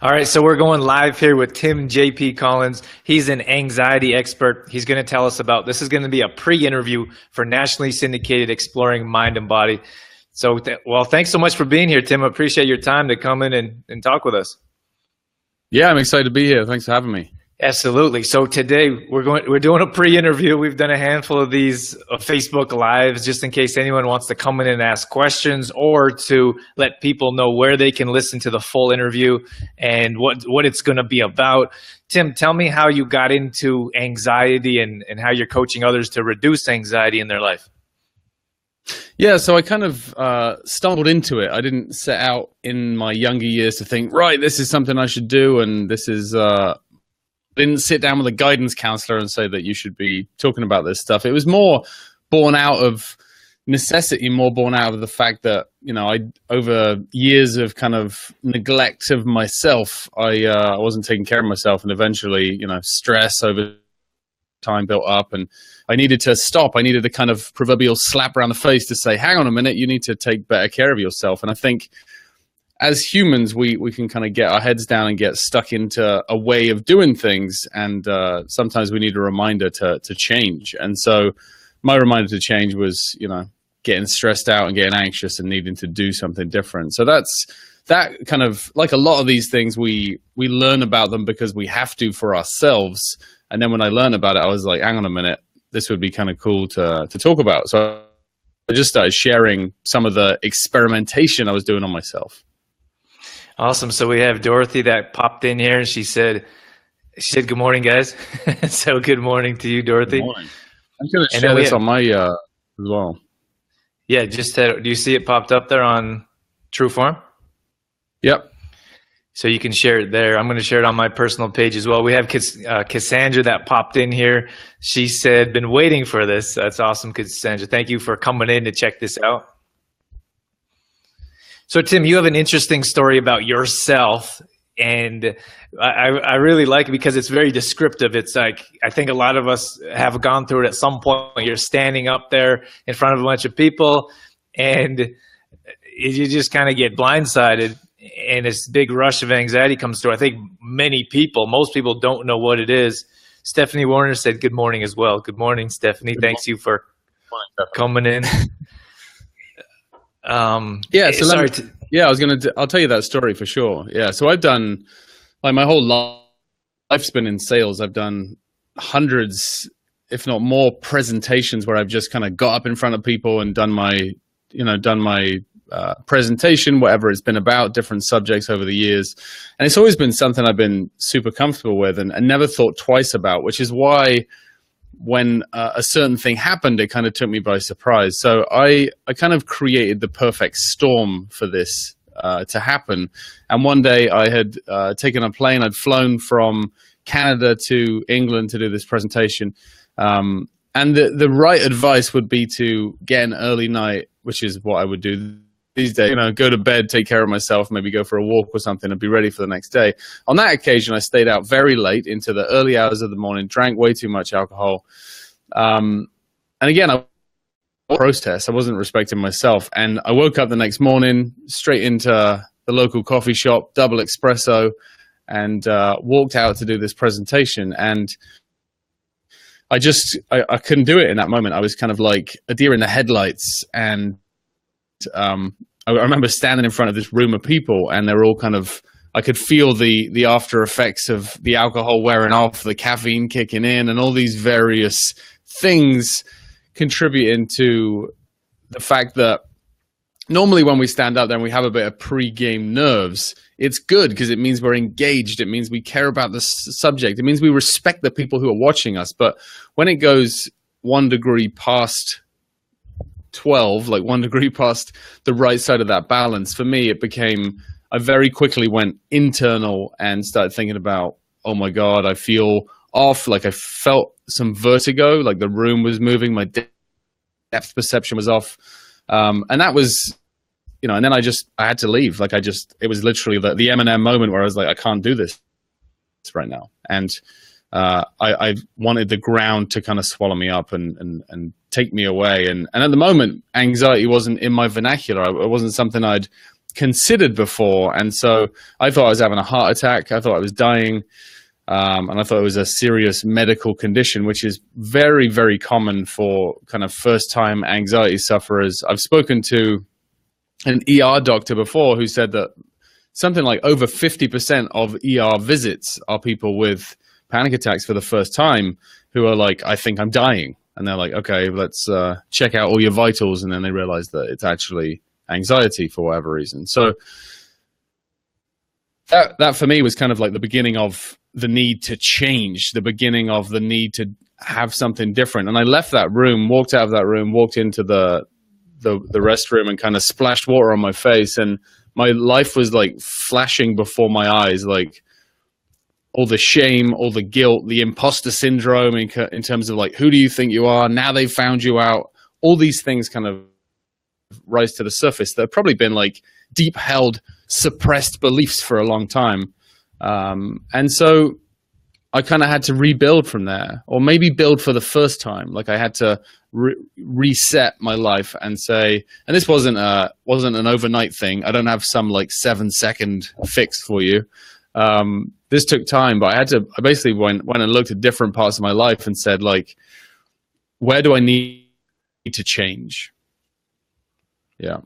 All right, so we're going live here with Tim J.P. Collins. He's an anxiety expert. He's going to tell us about this. Is going to be a pre-interview for nationally syndicated Exploring Mind and Body. So, thanks so much for being here, Tim. I appreciate your time to come in and talk with us. Yeah, I'm excited to be here. Thanks for having me. Absolutely. So today we're doing a pre-interview. We've done a handful of these Facebook Lives just in case anyone wants to come in and ask questions or to let people know where they can listen to the full interview and what it's going to be about. Tim, tell me how you got into anxiety and how you're coaching others to reduce anxiety in their life. Yeah, so I kind of stumbled into it. I didn't set out in my younger years to think, right, this is something I should do, and this is... didn't sit down with a guidance counselor and say that you should be talking about this stuff. It was more born out of necessity, more born out of the fact that, over years of kind of neglect of myself, I wasn't taking care of myself, and eventually, stress over time built up, and I needed to stop. I needed a kind of proverbial slap around the face to say, hang on a minute, you need to take better care of yourself. And I think as humans, we can kind of get our heads down and get stuck into a way of doing things. And sometimes we need a reminder to change. And so my reminder to change was, getting stressed out and getting anxious and needing to do something different. So that kind of, like a lot of these things, we learn about them because we have to for ourselves. And then when I learned about it, I was like, hang on a minute, this would be kind of cool to talk about. So I just started sharing some of the experimentation I was doing on myself. Awesome. So we have Dorothy that popped in here and she said, good morning, guys. So good morning to you, Dorothy. Good morning. I'm going to share this on my as well. Yeah, do you see it popped up there on Trueform? Yep. So you can share it there. I'm going to share it on my personal page as well. We have Cassandra that popped in here. She said, been waiting for this. That's awesome, Cassandra. Thank you for coming in to check this out. So, Tim, you have an interesting story about yourself, and I really like it because it's very descriptive. It's like, I think a lot of us have gone through it at some point. You're standing up there in front of a bunch of people, and you just kind of get blindsided, and this big rush of anxiety comes through. I think most people don't know what it is. Stephanie Warner said good morning as well. Good morning, Stephanie. Thanks you for coming in. I'll tell you that story for sure. Yeah. So I've done, like, my whole life's been in sales. I've done hundreds, if not more, presentations where I've just kind of got up in front of people and done my presentation, whatever it's been about, different subjects over the years. And it's always been something I've been super comfortable with and never thought twice about, which is why when a certain thing happened, it kind of took me by surprise. So I kind of created the perfect storm for this to happen. And one day I had taken a plane. I'd flown from Canada to England to do this presentation. And the right advice would be to get an early night, which is what I would do these days, go to bed, take care of myself, maybe go for a walk or something and be ready for the next day. On that occasion, I stayed out very late into the early hours of the morning, drank way too much alcohol. And again, I protest. I wasn't respecting myself. And I woke up the next morning, straight into the local coffee shop, double espresso, and walked out to do this presentation. And I couldn't do it in that moment. I was kind of like a deer in the headlights. And I remember standing in front of this room of people, and they're all kind of, I could feel the after effects of the alcohol wearing off, the caffeine kicking in, and all these various things contributing to the fact that normally when we stand up there and we have a bit of pre-game nerves, it's good because it means we're engaged. It means we care about the subject. It means we respect the people who are watching us. But when it goes 1 degree past 12, like 1 degree past the right side of that balance, for me, I very quickly went internal and started thinking about, oh my God, I feel off. Like I felt some vertigo, like the room was moving, my depth perception was off. And that was, and then I had to leave. Like it was literally the Eminem moment where I was like, I can't do this right now. And I wanted the ground to kind of swallow me up and take me away. And at the moment, anxiety wasn't in my vernacular. It wasn't something I'd considered before. And so I thought I was having a heart attack. I thought I was dying. And I thought it was a serious medical condition, which is very, very common for kind of first-time anxiety sufferers. I've spoken to an ER doctor before who said that something like over 50% of ER visits are people with panic attacks for the first time who are like, I think I'm dying. And they're like, okay, let's check out all your vitals. And then they realize that it's actually anxiety for whatever reason. So that for me was kind of like the beginning of the need to change, the beginning of the need to have something different. And I left that room, walked out of that room, walked into the restroom and kind of splashed water on my face. And my life was like flashing before my eyes, like all the shame, all the guilt, the imposter syndrome in terms of like, who do you think you are? Now they've found you out. All these things kind of rise to the surface that have probably been like deep held, suppressed beliefs for a long time. And so I kind of had to rebuild from there, or maybe build for the first time. Like I had to reset my life and say, and this wasn't an overnight thing. I don't have some like 7-second fix for you. This took time, but I basically went and looked at different parts of my life and said, like, where do I need to change? Yeah.